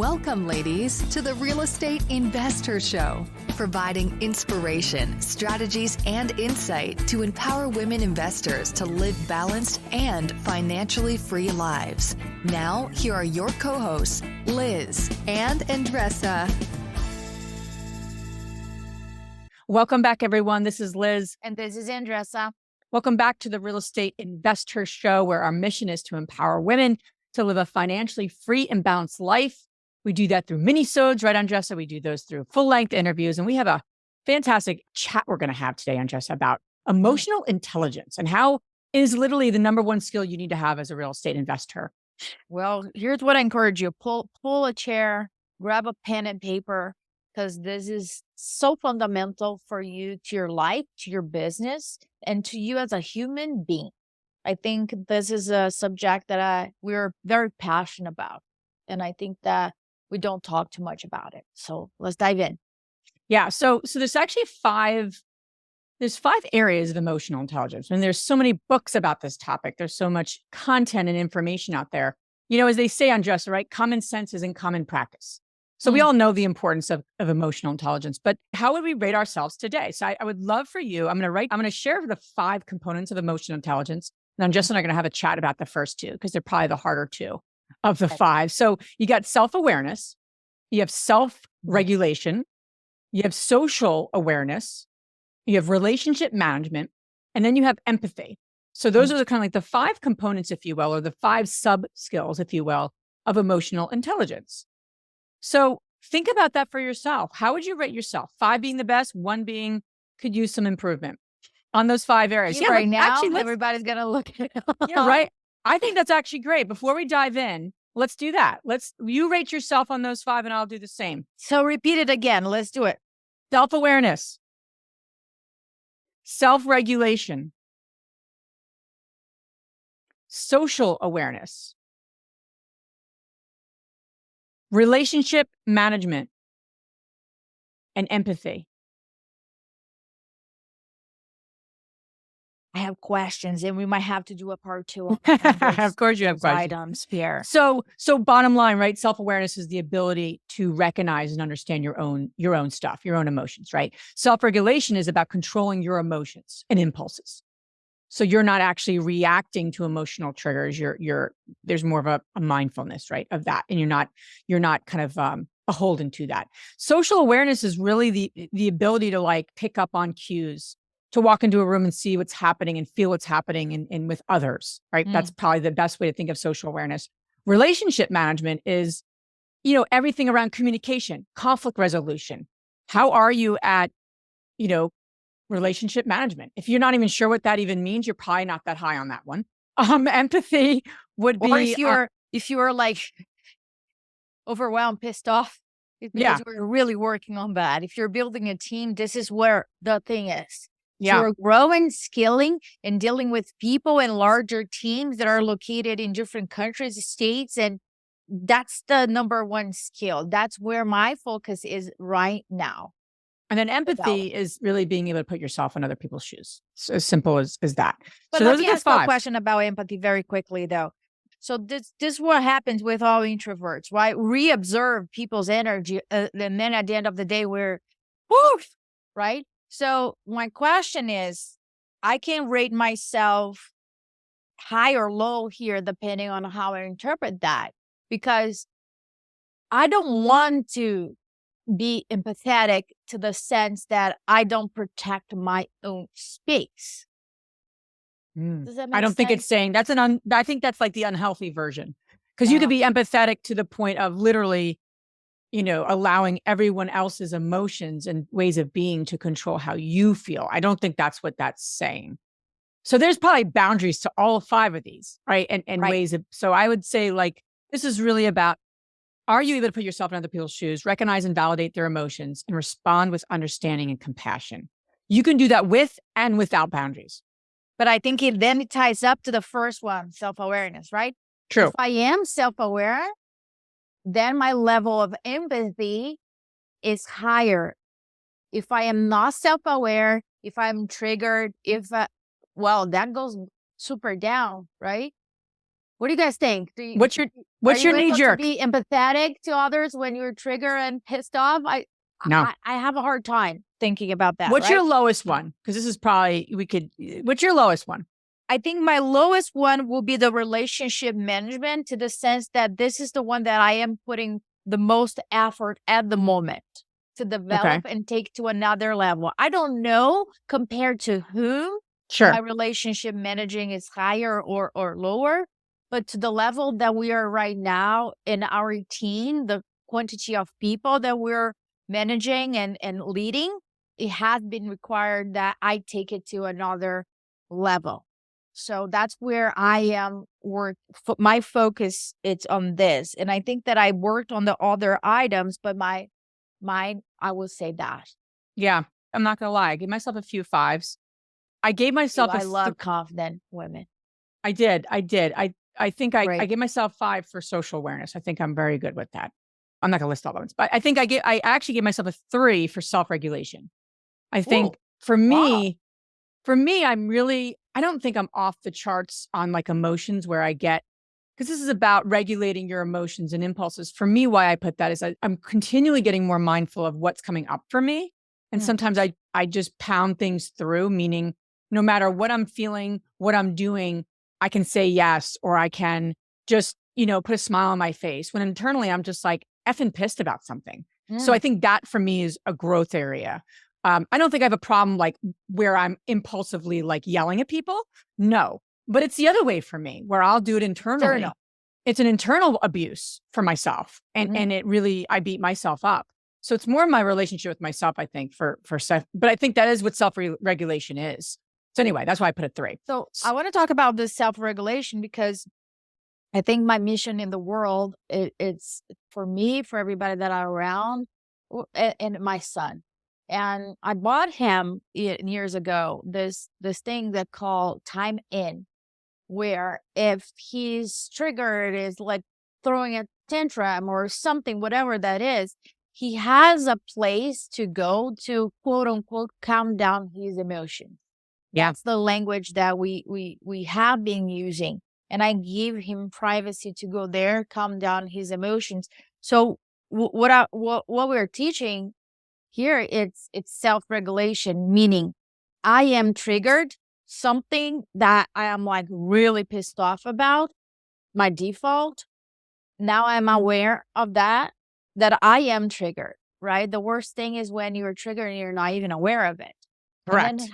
Welcome, ladies, to the Real Estate Investor Show, providing inspiration, strategies, and insight to empower women investors to live balanced and financially free lives. Now, here are your co-hosts, Liz and Andresa. Welcome back, everyone. This is Liz. And this is Andresa. Welcome back to the Real Estate Investor Show, where our mission is to empower women to live a financially free and balanced life. We do that through minisodes, right, Andresa? We do those through full-length interviews. And we have a fantastic chat we're going to have today, Andresa, about emotional intelligence and how it is literally the number one skill you need to have as a real estate investor. Well, here's what I encourage you. Pull a chair, grab a pen and paper, because this is so fundamental for you, to your life, to your business, and to you as a human being. I think this is a subject that we're very passionate about. And I think that we don't talk too much about it. So let's dive in. Yeah. So there's actually five areas of emotional intelligence. And there's so many books about this topic. There's so much content and information out there. You know, as they say, Andresa, right? Common sense isn't common practice. So we all know the importance of emotional intelligence, but how would we rate ourselves today? So I would love for you, I'm going to share the 5 components of emotional intelligence. And Andresa and I are going to have a chat about the first 2, because they're probably the harder 2 of the 5. So you got self-awareness, you have self-regulation, you have social awareness, you have relationship management, and then you have empathy. So those are the kind of like the 5 components, if you will, or the 5 sub-skills, if you will, of emotional intelligence. So think about that for yourself. How would you rate yourself? 5 being the best, 1 being could use some improvement on those 5 areas. Yeah, right now, everybody's going to look at it. Yeah, right. I think that's actually great. Before we dive in, let's do that. You rate yourself on those 5 and I'll do the same. So repeat it again. Let's do it. Self-awareness, self-regulation, social awareness, relationship management, and empathy. I have questions, and we might have to do a part 2. Of course you have questions. Items here. So bottom line, right? Self-awareness is the ability to recognize and understand your own stuff, your own emotions, right? Self-regulation is about controlling your emotions and impulses. So you're not actually reacting to emotional triggers. There's more of a mindfulness, right, of that. And you're not kind of beholden to that. Social awareness is really the ability to like pick up on cues, to walk into a room and see what's happening and feel what's happening and with others, right? That's probably the best way to think of social awareness. Relationship management is, everything around communication, conflict resolution. How are you at, relationship management? If you're not even sure what that even means, you're probably not that high on that one. Empathy would be, or if you're like overwhelmed, pissed off, because we're really working on that. If you're building a team, this is where the thing is. Yeah. So we're growing, skilling, and dealing with people and larger teams that are located in different countries, states, and that's the number 1 skill. That's where my focus is right now. And then empathy is really being able to put yourself in other people's shoes. So as simple as that. But so let those me are the ask you a 5. question about empathy very quickly, though. So this is what happens with all introverts, right? We observe people's energy, and then at the end of the day, we're woof, right? So my question is, I can rate myself high or low here, depending on how I interpret that, because I don't want to be empathetic to the sense that I don't protect my own space. Does that make I don't think it's saying that's I think that's like the unhealthy version, because you could be empathetic to the point of literally, allowing everyone else's emotions and ways of being to control how you feel. I don't think that's what that's saying. So there's probably boundaries to all 5 of these, right? And ways of, so I would say like, this is really about, are you able to put yourself in other people's shoes, recognize and validate their emotions, and respond with understanding and compassion? You can do that with and without boundaries. But I think it ties up to the first one, self-awareness, right? True. If I am self-aware, then my level of empathy is higher. If I am not self-aware, if I'm triggered, that goes super down, right? What do you guys think? What's are your you knee able to jerk? be empathetic to others when you're triggered and pissed off? No. I have a hard time thinking about that. What's right? your lowest one? Because this is probably, what's your lowest one? I think my lowest one will be the relationship management, to the sense that this is the one that I am putting the most effort at the moment to develop and take to another level. I don't know compared to whom Sure. my relationship managing is higher or lower, but to the level that we are right now in our team, the quantity of people that we're managing and leading, it has been required that I take it to another level. So that's where I am my focus it's on this. And I think that I worked on the other items, but mine, I will say that. Yeah. I'm not going to lie. I gave myself a few 5s. I gave myself I love confident women. I did. I think I Great. gave myself 5 for social awareness. I think I'm very good with that. I'm not going to list all the ones, but I think I actually gave myself a 3 for self-regulation. I think for me, I don't think I'm off the charts on like emotions where I get, because this is about regulating your emotions and impulses. For me, why I put that is I'm continually getting more mindful of what's coming up for me. And sometimes I just pound things through, meaning no matter what I'm feeling, what I'm doing, I can say yes, or I can just, put a smile on my face when internally I'm just like effing pissed about something. So I think that for me is a growth area. I don't think I have a problem like where I'm impulsively like yelling at people. No, but it's the other way for me where I'll do it internally. It's an internal abuse for myself. And it really, I beat myself up. So it's more my relationship with myself, I think, for self, but I think that is what self-regulation is. So anyway, that's why I put it 3. So I want to talk about this self-regulation, because I think my mission in the world, it's for me, for everybody that I'm around, and my son. And I bought him years ago this thing that called time in, where if he's triggered, is like throwing a tantrum or something, whatever that is, he has a place to go to, quote unquote, calm down his emotions. Yeah. That's the language that we have been using. And I give him privacy to go there, calm down his emotions. So what we're teaching here, it's self-regulation, meaning I am triggered, something that I am like really pissed off about, my default. Now I'm aware of that I am triggered, right? The worst thing is when you're triggered and you're not even aware of it. Correct. And then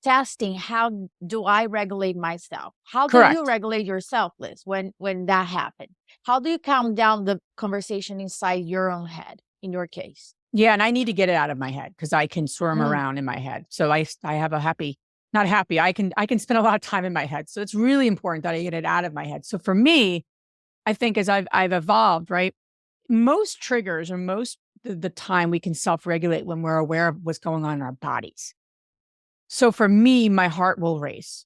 testing, how do I regulate myself? How do you regulate yourself, Liz, when that happened? How do you calm down the conversation inside your own head, in your case? Yeah, and I need to get it out of my head because I can swarm around in my head. So I have a not happy. I can spend a lot of time in my head. So it's really important that I get it out of my head. So for me, I think as I've evolved, right? Most triggers or most the time we can self-regulate when we're aware of what's going on in our bodies. So for me, my heart will race.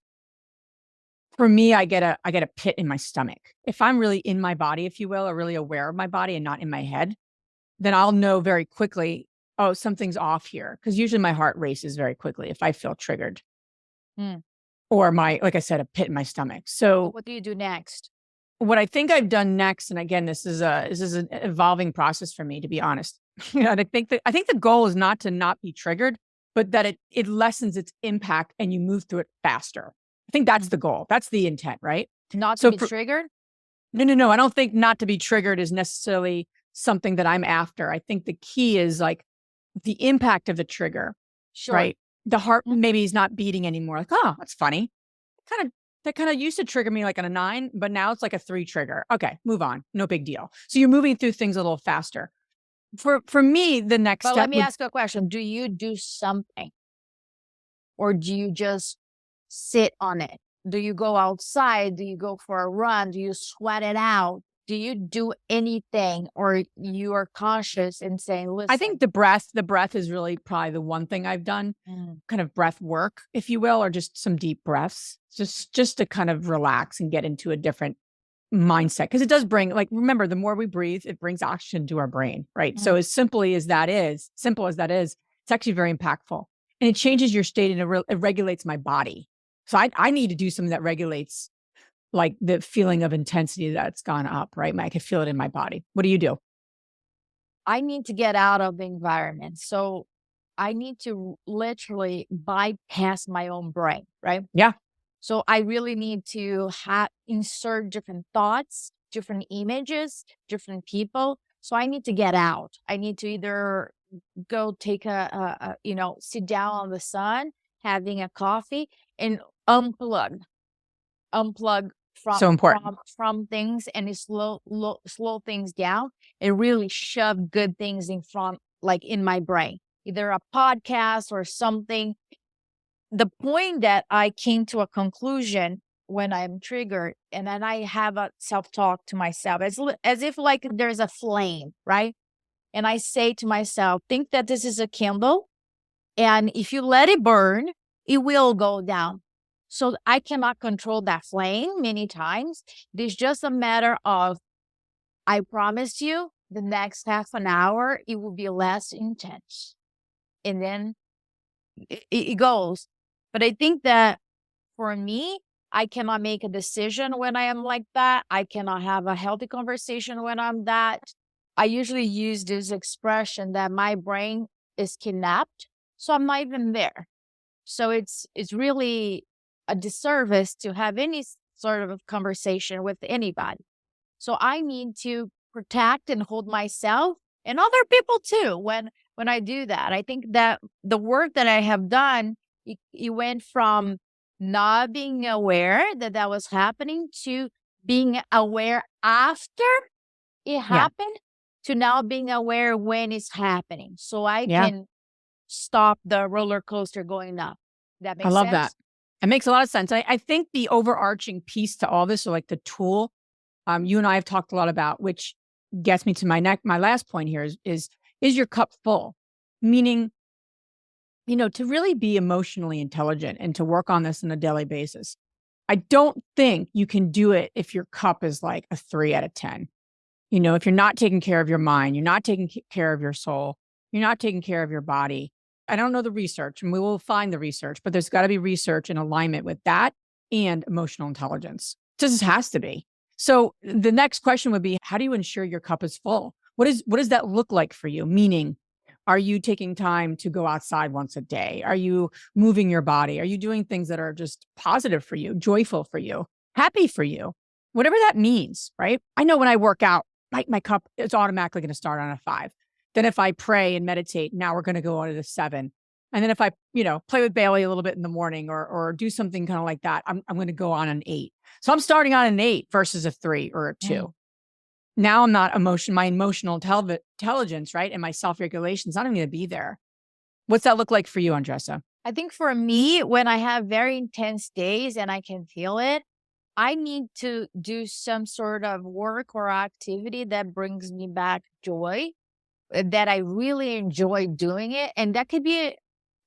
For me, I get a pit in my stomach. If I'm really in my body, if you will, or really aware of my body and not in my head, then I'll know very quickly, oh, something's off here. Because usually my heart races very quickly if I feel triggered. Or like I said, a pit in my stomach. So what do you do next? What I think I've done next, and again, this is an evolving process for me, to be honest. And I think the goal is not to not be triggered, but that it lessens its impact and you move through it faster. I think that's the goal. That's the intent, right? Not to be triggered? No. I don't think not to be triggered is necessarily something that I'm after. I think the key is like the impact of the trigger, right? The heart maybe is not beating anymore. Like, oh, that's funny. That kind of used to trigger me like on a 9, but now it's like a 3 trigger. Okay, move on. No big deal. So you're moving through things a little faster. For me, the next step. Let me ask you a question. Do you do something? Or do you just sit on it? Do you go outside? Do you go for a run? Do you sweat it out? Do you do anything, or you are conscious and saying, listen? I think the breath is really probably the one thing I've done, kind of breath work, if you will, or just some deep breaths, just to kind of relax and get into a different mindset. Because it does bring, like, remember, the more we breathe, it brings oxygen to our brain, right? So as simple as that is, it's actually very impactful. And it changes your state and it regulates my body. So I need to do something that regulates like the feeling of intensity that's gone up, right? I can feel it in my body. What do you do? I need to get out of the environment. So I need to literally bypass my own brain, right? Yeah. So I really need to insert different thoughts, different images, different people. So I need to get out. I need to either go take sit down on the sun, having a coffee, and unplug So important. from things, and slow things down and really shove good things in front, like in my brain, either a podcast or something. The point that I came to a conclusion when I'm triggered, and then I have a self-talk to myself, as if like there's a flame, right? And I say to myself, think that this is a candle, and if you let it burn, it will go down. So I cannot control that flame many times. It's just a matter of, I promise you, the next half an hour, it will be less intense. And then it goes. But I think that for me, I cannot make a decision when I am like that. I cannot have a healthy conversation when I'm that. I usually use this expression that my brain is kidnapped, so I'm not even there. So it's really a disservice to have any sort of conversation with anybody. So I need to protect and hold myself and other people too when I do that. I think that the work that I have done, it went from not being aware that was happening to being aware after it happened, to now being aware when it's happening. So I can stop the roller coaster going up. That makes sense? I love that. It makes a lot of sense. I think the overarching piece to all this, or like the tool, you and I have talked a lot about, which gets me to my last point here is your cup full? Meaning, to really be emotionally intelligent and to work on this on a daily basis. I don't think you can do it if your cup is like a 3 out of 10. If you're not taking care of your mind, you're not taking care of your soul, you're not taking care of your body. I don't know the research, and we will find the research, but there's got to be research in alignment with that and emotional intelligence. It just has to be. So the next question would be, how do you ensure your cup is full? What does that look like for you? Meaning, are you taking time to go outside once a day? Are you moving your body? Are you doing things that are just positive for you, joyful for you, happy for you? Whatever that means, right? I know when I work out, my cup is automatically going to start on a 5. Then if I pray and meditate, now we're going to go on to 7. And then if I, play with Bailey a little bit in the morning or do something kind of like that, I'm going to go on an 8. So I'm starting on an 8 versus a 3 or a 2. Now I'm not my emotional intelligence, right? And my self-regulation is not even going to be there. What's that look like for you, Andresa? I think for me, when I have very intense days and I can feel it, I need to do some sort of work or activity that brings me back joy, that I really enjoy doing it. And that could be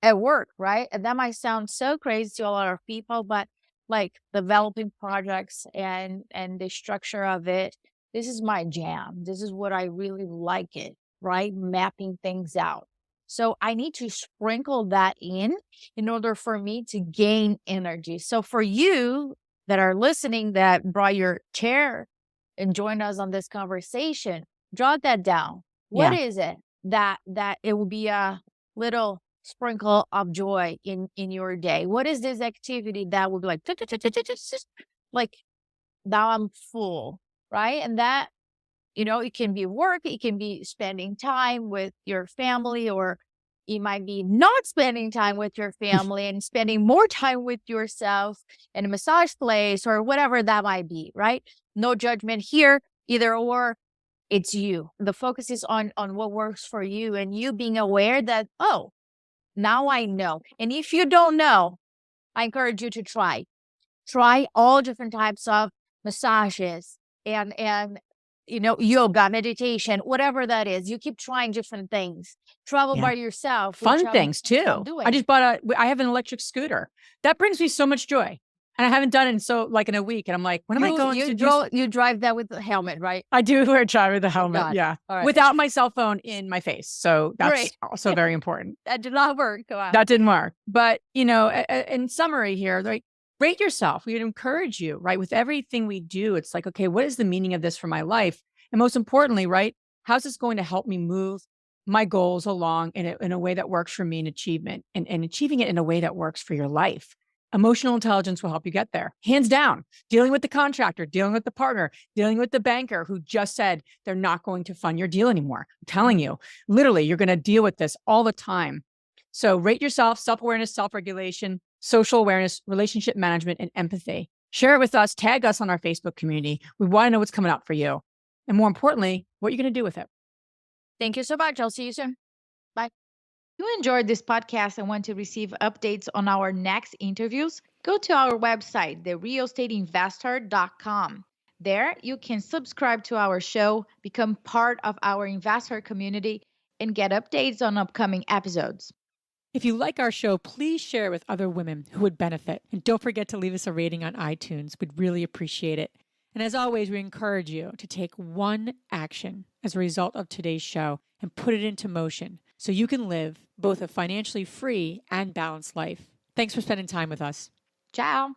at work, right? And that might sound so crazy to a lot of people, but like developing projects and the structure of it, this is my jam. This is what I really like it, right? Mapping things out. So I need to sprinkle that in order for me to gain energy. So for you that are listening, that brought your chair and joined us on this conversation, jot that down. What is it that it will be a little sprinkle of joy in your day? What is this activity that will be like now I'm full, right? And that, it can be work, it can be spending time with your family, or it might be not spending time with your family and spending more time with yourself in a massage place or whatever that might be, right? No judgment here, either or. It's you. The focus is on what works for you, and you being aware that, oh, now I know. And if you don't know, I encourage you to try all different types of massages and yoga, meditation, whatever that is. You keep trying different things. Travel by yourself. Fun things too. I have an electric scooter. That brings me so much joy. And I haven't done it in a week. And I'm like, when am I going to do? You drive that with the helmet, right? I do wear a drive with the helmet. God. Yeah. Right. Without my cell phone in my face. So that's Great. also very important. That did not work. Go on. That didn't work. But, in summary here, like Rate yourself. We would encourage you, right? With everything we do, it's like, okay, what is the meaning of this for my life? And most importantly, right? How's this going to help me move my goals along in a way that works for me in achievement and achieving it in a way that works for your life? Emotional intelligence will help you get there. Hands down, dealing with the contractor, dealing with the partner, dealing with the banker who just said they're not going to fund your deal anymore. I'm telling you, literally, you're going to deal with this all the time. So rate yourself, self-awareness, self-regulation, social awareness, relationship management, and empathy. Share it with us. Tag us on our Facebook community. We want to know what's coming up for you. And more importantly, what you're going to do with it. Thank you so much. I'll see you soon. Bye. If you enjoyed this podcast and want to receive updates on our next interviews, go to our website, therealestateinvestor.com. There, you can subscribe to our show, become part of our investor community, and get updates on upcoming episodes. If you like our show, please share it with other women who would benefit. And don't forget to leave us a rating on iTunes. We'd really appreciate it. And as always, we encourage you to take one action as a result of today's show and put it into motion so you can live both a financially free and balanced life. Thanks for spending time with us. Ciao.